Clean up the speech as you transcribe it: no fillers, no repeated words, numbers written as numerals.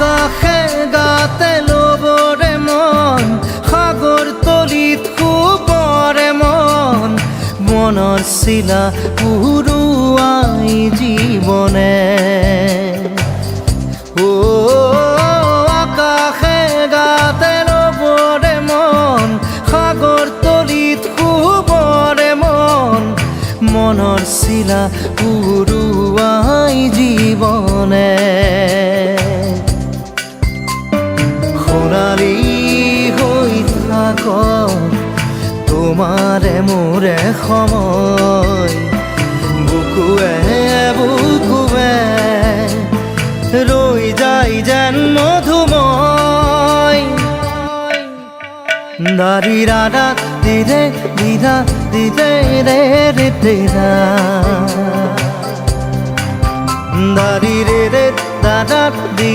আকাশে গাতে ল'বৰে মন সাগৰ তলিত শুবৰে মন মনৰ চিলা উৰুৱাই জীৱনে আকাশে গাতে ল'বৰে মন সাগৰ তলিত শুবৰে মন মনৰ চিলা উৰুৱাই জীৱনে সোণালী হৈ থাক তোমাৰে মোৰে সময় বুকুৱে বুকুৱে ৰৈ যায় যেন মধুময় দাৰি ৰাধা দিদে দিদা দিদে ৰে ৰে দিদা দাৰি ৰে ৰে দাদা দি